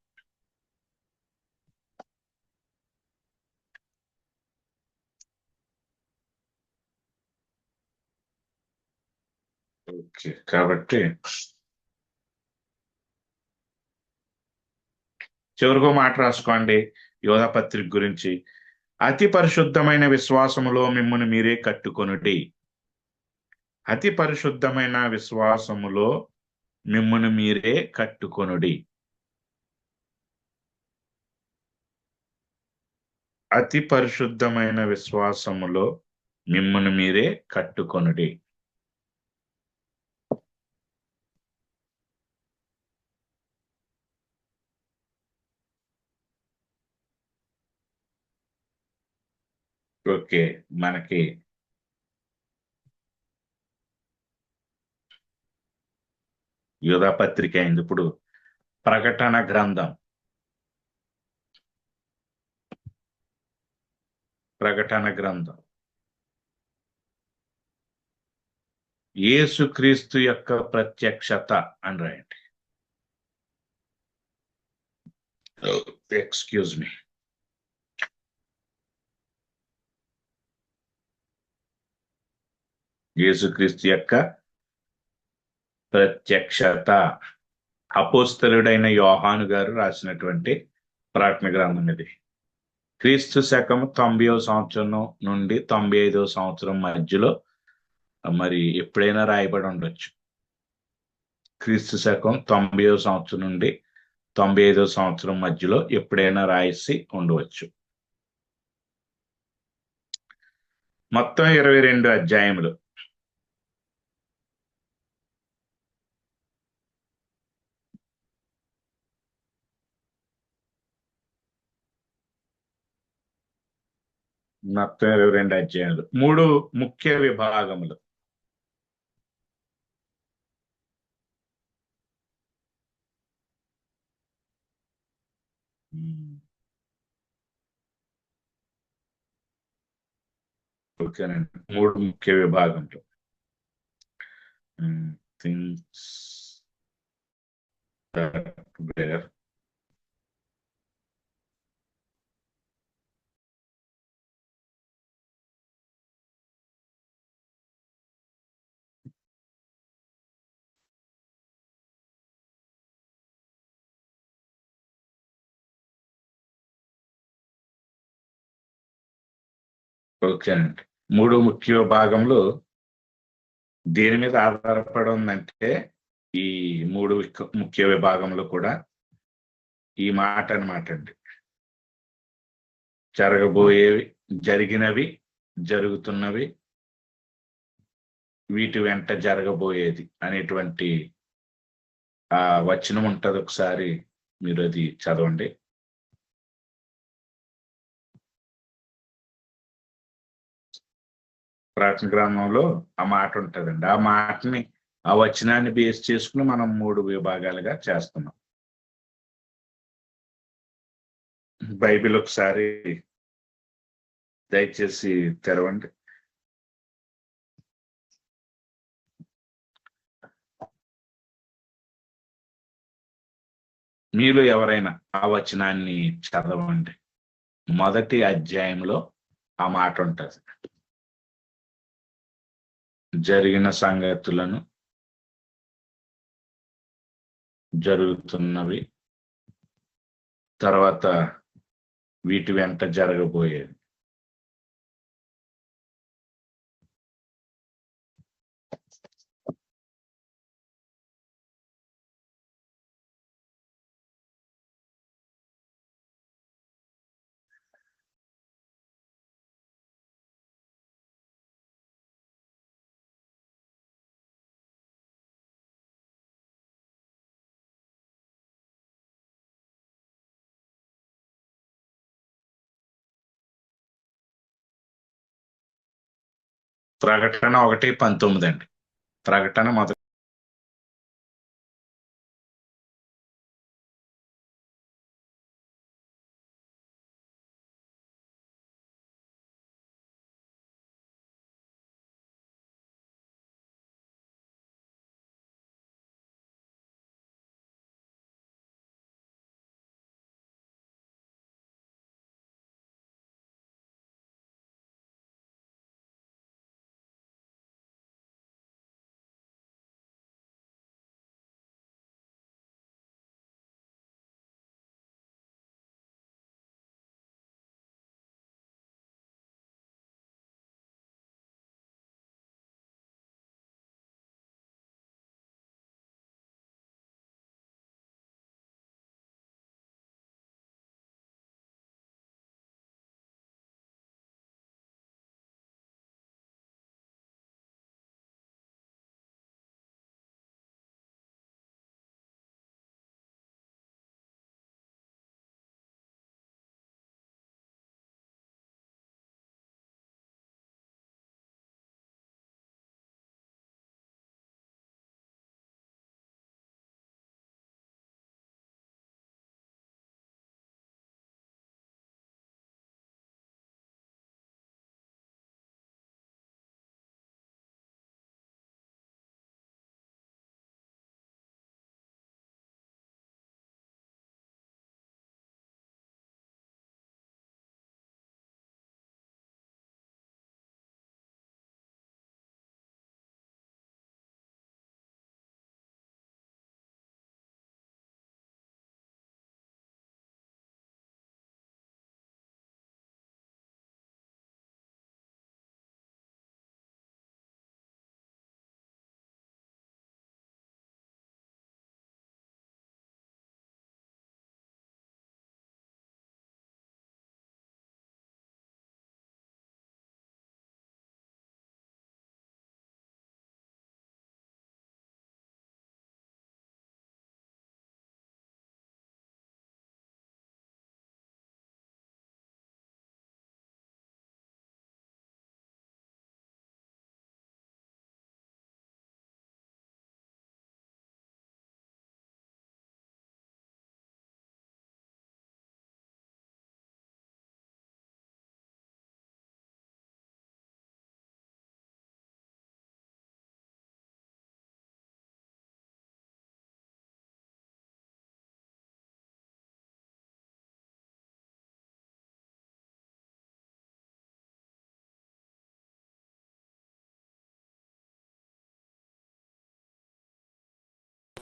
కాబట్టి చివరికో మాట రాసుకోండి యోధా పత్రిక గురించి. అతి పరిశుద్ధమైన విశ్వాసములో మిమ్మల్ని మీరే కట్టుకొనుడి. అతి పరిశుద్ధమైన విశ్వాసములో మిమ్మల్ని మీరే కట్టుకొనుడి. అతి పరిశుద్ధమైన విశ్వాసములో మిమ్మల్ని మీరే కట్టుకొనుడి. మనకి యోధా పత్రిక అయింది. ఇప్పుడు ప్రకటన గ్రంథం యేసుక్రీస్తు యొక్క ప్రత్యక్షత అని రాయండి. Excuse me. యేసుక్రీస్తు యొక్క ప్రత్యక్షత. అపోస్తలుడైన యోహాను గారు రాసినటువంటి ప్రకటన గ్రంథం ఇది. క్రీస్తు శకం 90వ సంవత్సరం నుండి 95వ సంవత్సరం మధ్యలో మరి ఎప్పుడైనా రాయబడి ఉండొచ్చు. క్రీస్తు శకం 90వ సంవత్సరం నుండి 95వ సంవత్సరం మధ్యలో ఎప్పుడైనా రాసి ఉండవచ్చు. మొత్తం 22 అధ్యాయములు. మొత్తం 22 అధ్యాయాలు, 3 ముఖ్య విభాగములు. ఓకేనండి, 3 ముఖ్య విభాగములు. థింగ్స్ వేర్ ఓకేనండి, 3 ముఖ్య విభాగంలో దేని మీద ఆధారపడి ఉందంటే, ఈ 3 ముఖ్య విభాగంలో కూడా ఈ మాట అన్నమాట అండి. జరగబోయేవి, జరిగినవి, జరుగుతున్నవి, వీటి వెంట జరగబోయేది అనేటువంటి ఆ వచనం ఉంటది. ఒకసారి మీరు అది చదవండి. ప్రకటన గ్రంథంలో ఆ మాట ఉంటదండి. ఆ మాటని, ఆ వచనాన్ని బేస్ చేసుకుని మనం 3 విభాగాలుగా చేస్తున్నాం. బైబిల్ ఒకసారి దయచేసి తెరవండి. మీలో ఎవరైనా ఆ వచనాన్ని చదవండి. మొదటి అధ్యాయంలో ఆ మాట ఉంటది. జరిగిన సంగతులను, జరుగుతున్నవి, తర్వాత వీటి వెంట జరగబోయేది. ప్రకటన 1:19 అండి. ప్రకటన మొదటి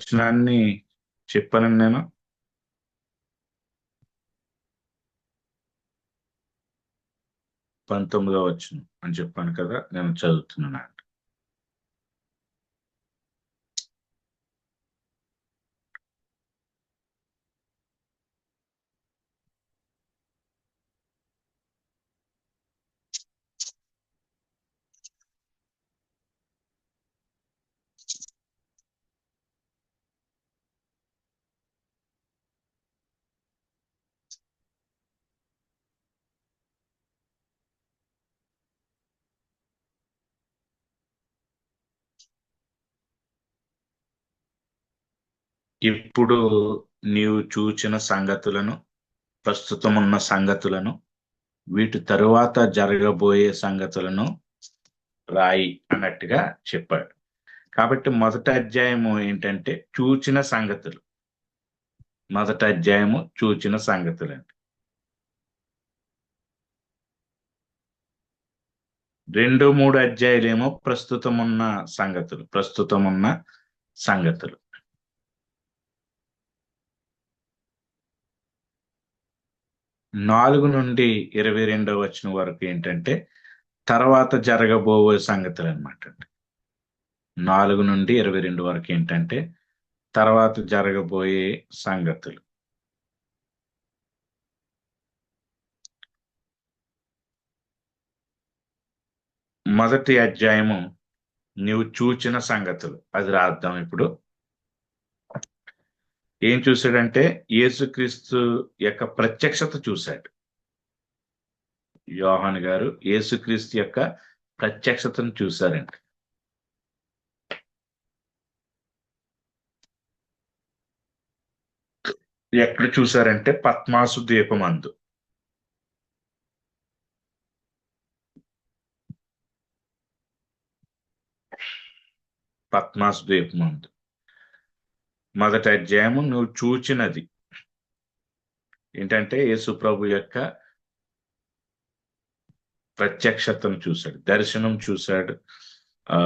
వచనాన్ని చెప్పానండి నేను. 19వ వచనం అని చెప్పాను కదా, నేను చదువుతున్నాను. ఇప్పుడు నీవు చూచిన సంగతులను, ప్రస్తుతమున్న సంగతులను, వీటి తరువాత జరగబోయే సంగతులను రాయి అన్నట్టుగా చెప్పాడు. కాబట్టి మొదటి అధ్యాయము ఏంటంటే చూచిన సంగతులు. మొదటి అధ్యాయము చూచిన సంగతులండి. 2, 3 అధ్యాయులేమో ప్రస్తుతమున్న సంగతులు. 4 నుండి 22వ వచనం వరకు ఏంటంటే తర్వాత జరగబోయే సంగతులు అనమాట. 4 నుండి 22 వరకు ఏంటంటే తర్వాత జరగబోయే సంగతులు. మొదటి అధ్యాయము నీవు చూచిన సంగతులు, అది రాద్దాం. ఇప్పుడు ఏం చూశాడంటే యేసుక్రీస్తు యొక్క ప్రత్యక్షత చూశాడు. యోహాను గారు యేసుక్రీస్తు యొక్క ప్రత్యక్షతను చూశారండి. ఎక్కడ చూశారంటే పద్మాసు ద్వీపమందు. పద్మాసు ద్వీపమందు మొదటి అధ్యాయము నువ్వు చూచినది ఏంటంటే యేసు ప్రభు యొక్క ప్రత్యక్షతను చూశాడు, దర్శనం చూశాడు. ఆ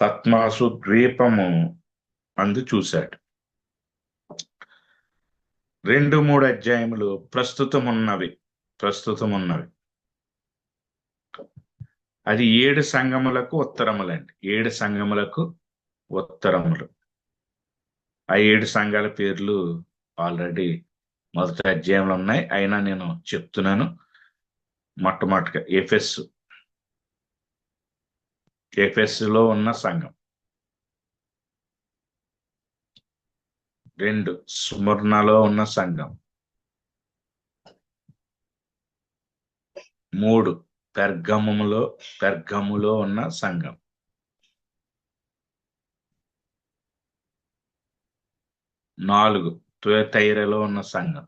పద్మాసు ద్వీపము అందు చూశాడు. 2, 3 అధ్యాయములు ప్రస్తుతమున్నవి. అది 7 సంఘములకు ఉత్తరములండి. 7 సంఘములకు ఉత్తరములు. ఆ 7 సంఘాల పేర్లు ఆల్రెడీ మొదటి అధ్యాయంలో ఉన్నాయి. అయినా నేను చెప్తున్నాను. మొట్టమొదటిగా ఎఫెస్సులో ఉన్న సంఘం. 2 స్ముర్నలో ఉన్న సంఘం. 3 పెర్గములో ఉన్న సంఘం. 4 తుయతైరలో ఉన్న సంఘం.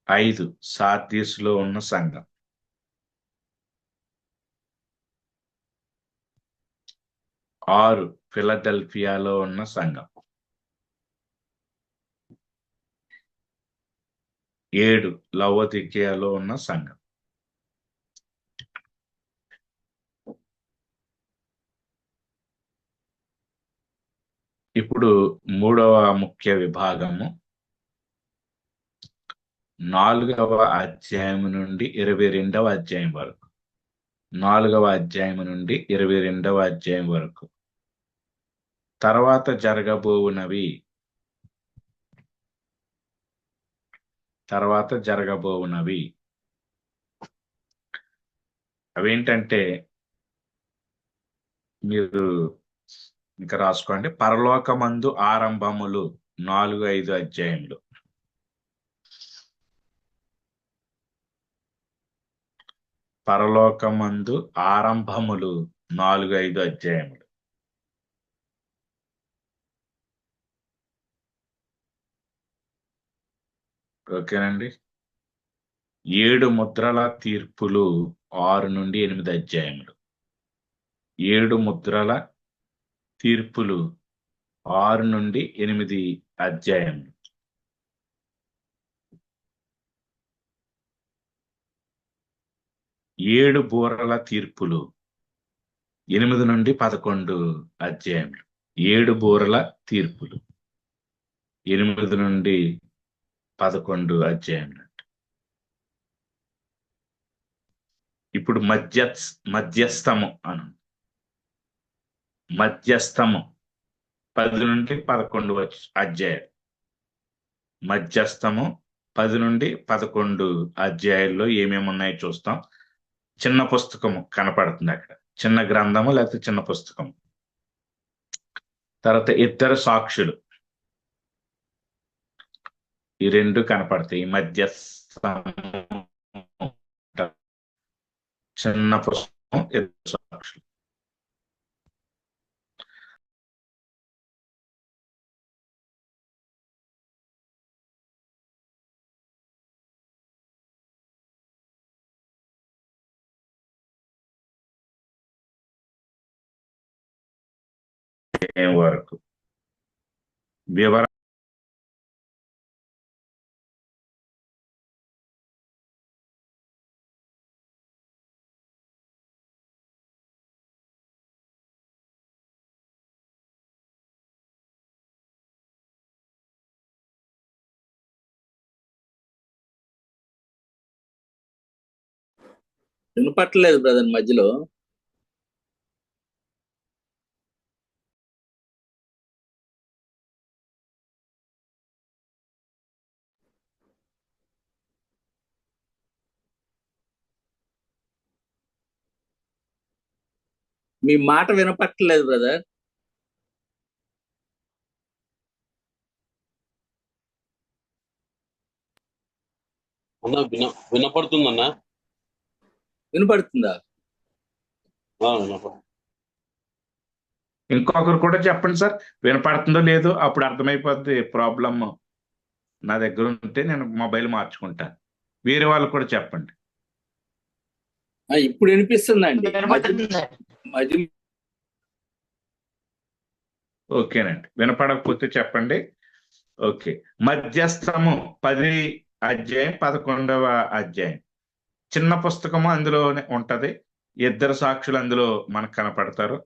5 సార్దీస్లో ఉన్న సంఘం. 6 ఫిలదెల్ఫియాలో ఉన్న సంఘం. 7 లవోదికీయలో ఉన్న సంఘం. ఇప్పుడు 3వ ముఖ్య విభాగము 4వ అధ్యాయం నుండి 22వ అధ్యాయం వరకు. 4వ అధ్యాయం నుండి 22వ అధ్యాయం వరకు తర్వాత జరగబోవునవి అవేంటంటే మీరు ఇంకా రాసుకోండి. పరలోకమందు ఆరంభములు 4, 5 అధ్యాయములు. పరలోకమందు ఆరంభములు 4, 5 అధ్యాయములు. ఓకేనండి. 7 ముద్రల తీర్పులు 6 నుండి 8 అధ్యాయములు. 7 ముద్రల తీర్పులు 6 నుండి 8 అధ్యాయములు. 7 బూరల తీర్పులు 8 నుండి 11 అధ్యాయములు. 7 బూరల తీర్పులు. 8 నుండి 11 అధ్యాయములు. ఇప్పుడు మధ్యస్థము అను. మధ్యస్థము 10 నుండి 11 అధ్యాయాలు. మధ్యస్థము 10 నుండి 11 అధ్యాయాల్లో ఏమేమి ఉన్నాయో చూస్తాం. చిన్న పుస్తకము కనపడుతుంది అక్కడ. చిన్న గ్రంథము లేకపోతే చిన్న పుస్తకం. తర్వాత ఇద్దరు సాక్షులు, ఈ రెండు కనపడతాయి. మధ్యస్థము, చిన్న పుస్తకం, ఇద్దరు సాక్షులు. వరకు వివర వినపట్టలేదు బ్రదర్ మధ్యలో. మీ మాట వినపట్టలేదు బ్రదర్. అన్నా వినపడుతుందన్నా? వినపడుతుందా? ఇంకొకరు కూడా చెప్పండి సార్, వినపడుతుందో లేదో, అప్పుడు అర్థమైపోద్ది ప్రాబ్లమ్. నా దగ్గర ఉంటే నేను మొబైల్ మార్చుకుంటాను. వేరే వాళ్ళు కూడా చెప్పండి. ఇప్పుడు వినిపిస్తుందండి. ఓకేనండి, వినపడకపోతే చెప్పండి. ఓకే, మధ్యస్థము 10 అధ్యాయం 11వ అధ్యాయం. చిన్న పుస్తకము అందులోనే ఉంటది. ఇద్దరు సాక్షులు అందులో మనకు కనపడతారు.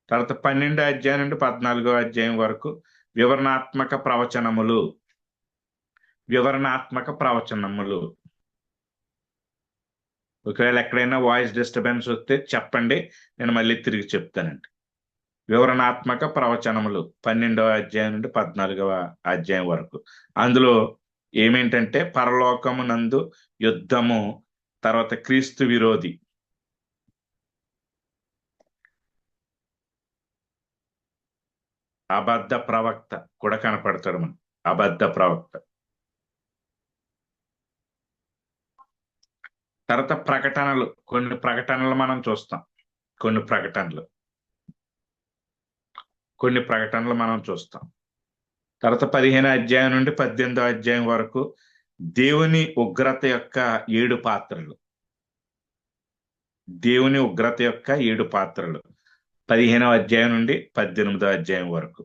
తర్వాత 12 అధ్యాయం నుండి 14వ అధ్యాయం వరకు వివరణాత్మక ప్రవచనములు. ఒకవేళ ఎక్కడైనా వాయిస్ డిస్టర్బెన్స్ వస్తే చెప్పండి, నేను మళ్ళీ తిరిగి చెప్తానండి. వివరణాత్మక ప్రవచనములు 12వ అధ్యాయం నుండి 14వ అధ్యాయం వరకు. అందులో ఏమేంటంటే పరలోకమునందు యుద్ధము, తర్వాత క్రీస్తు విరోధి, అబద్ధ ప్రవక్త కూడా కనపడతాడు. మనం అబద్ధ ప్రవక్త. తర్వాత ప్రకటనలు, కొన్ని ప్రకటనలు మనం చూస్తాం. కొన్ని ప్రకటనలు మనం చూస్తాం. తర్వాత 15వ అధ్యాయం నుండి 18వ అధ్యాయం వరకు దేవుని ఉగ్రత యొక్క 7 పాత్రలు. దేవుని ఉగ్రత యొక్క 7 పాత్రలు 15వ అధ్యాయం నుండి 18వ అధ్యాయం వరకు.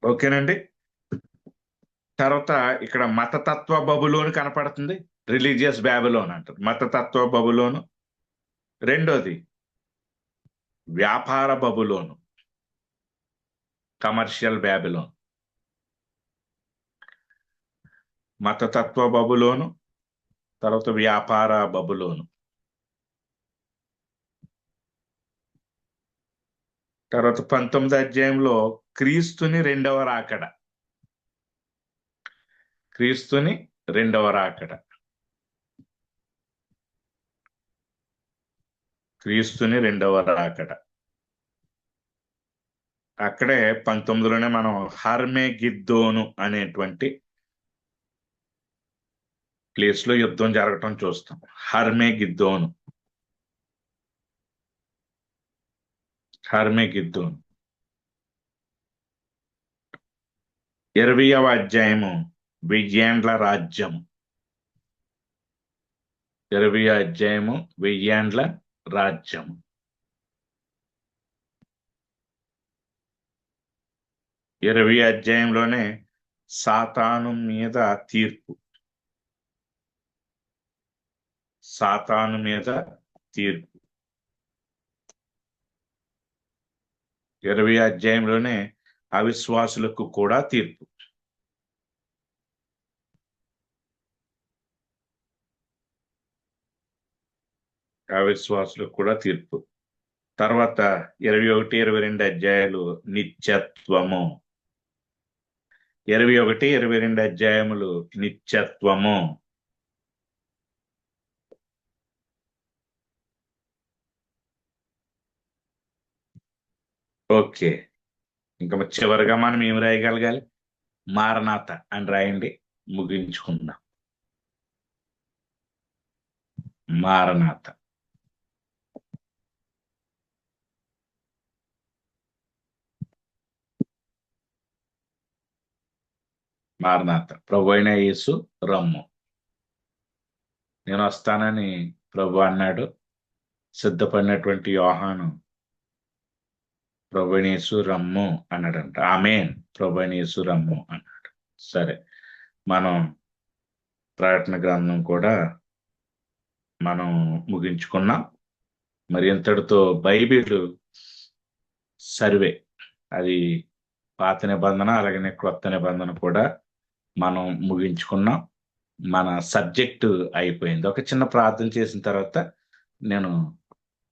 ఓకేనండి. తర్వాత ఇక్కడ మతతత్వ బబులోను కనపడుతుంది. రిలీజియస్ బ్యాబిలోన్ అంటారు. మతతత్వ బబులోను. రెండోది వ్యాపార బబులోను, కమర్షియల్ బ్యాబిలోన్. మతతత్వ బబులోను, తర్వాత వ్యాపార బబులోను. తర్వాత 19వ అధ్యాయంలో క్రీస్తుని రెండవ రాకడ. క్రీస్తుని రెండవ రాకడ. క్రీస్తుని రెండవ రాకడ. అక్కడే 19లోనే మనం హర్మెగిద్దోను అనేటువంటి ప్లేస్ లో యుద్ధం జరగటం చూస్తాం. హర్మెగిద్దోను. 20వ అధ్యాయము వెయ్యేండ్ల రాజ్యము. 20వ అధ్యాయము వెయ్యేండ్ల రాజ్యము. 20వ అధ్యాయంలోనే సాతాను మీద తీర్పు. సాతాను మీద తీర్పు 20 అధ్యాయంలోనే అవిశ్వాసులకు కూడా తీర్పు. అవిశ్వాసులకు కూడా తీర్పు. తర్వాత 21, 22 అధ్యాయాలు నిత్యత్వము. 21, 22 అధ్యాయములు నిత్యత్వము. ఓకే, ఇంకా చివరిగా మనం ఏం రాయగలగాలి? మారనాథ అని రాయండి, ముగించుకుందాం. మారనాథ. మారనాథ. ప్రభు అయిన యేసు రమ్ము. నేను వస్తానని ప్రభు అన్నాడు. సిద్ధపడినటువంటి యోహాను ప్రభు అయిన యేసు రమ్ము అన్నాడంట. ఆమేన్, ప్రభు అయిన యేసు రమ్ము అన్నాడు. సరే, మనం ప్రకటన గ్రంథం కూడా మనం ముగించుకున్నాం. మరి ఇంతటితో బైబిల్ సర్వే, అది పాత నిబంధన అలాగనే క్రొత్త నిబంధన కూడా మనం ముగించుకున్నాం. మన సబ్జెక్టు అయిపోయింది. ఒక చిన్న ప్రార్థన చేసిన తర్వాత నేను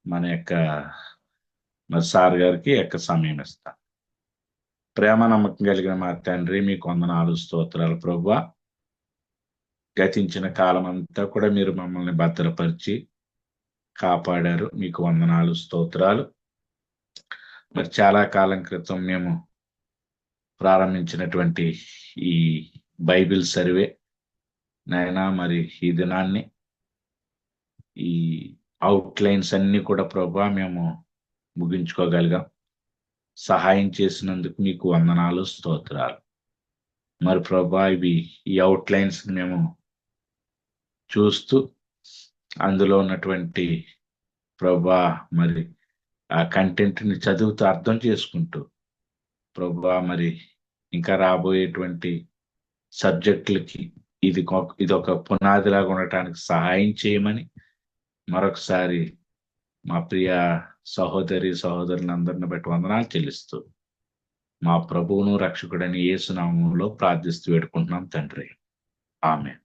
మన యొక్క సార్ గారికి సమయం ఇస్తాను. ప్రేమ నమ్మకం కలిగిన మా తండ్రి, మీకు వందనాలు, స్తోత్రాలు ప్రభువా. గతించిన కాలం అంతా కూడా మీరు మమ్మల్ని భద్రపరిచి కాపాడారు. మీకు వందనాలు, స్తోత్రాలు. మరి చాలా కాలం క్రితం మేము ప్రారంభించినటువంటి ఈ బైబిల్ సర్వే నాయనా, మరి ఈ దినాన్ని ఈ అవుట్లైన్స్ అన్ని కూడా ప్రభువా మేము ముగించుకోగలిగాం. సహాయం చేసినందుకు మీకు వందనాలు, స్తోత్రాలు. మరి ప్రభువా, ఈ అవుట్లైన్స్ మేము చూస్తూ అందులో ఉన్నటువంటి ప్రభువా మరి ఆ కంటెంట్ని చదువుతూ అర్థం చేసుకుంటూ ప్రభువా, మరి ఇంకా రాబోయేటువంటి సబ్జెక్టులకి ఇది ఒక పునాదిలాగా ఉండటానికి సహాయం చేయమని మరొకసారి మా ప్రియ సహోదరి సహోదరులందరిని బట్టి వందనాలు చెల్లిస్తూ మా ప్రభువును రక్షకుడని యేసు నామములో ప్రార్థిస్తూ వేడుకుంటున్నాం తండ్రి. ఆమేన్.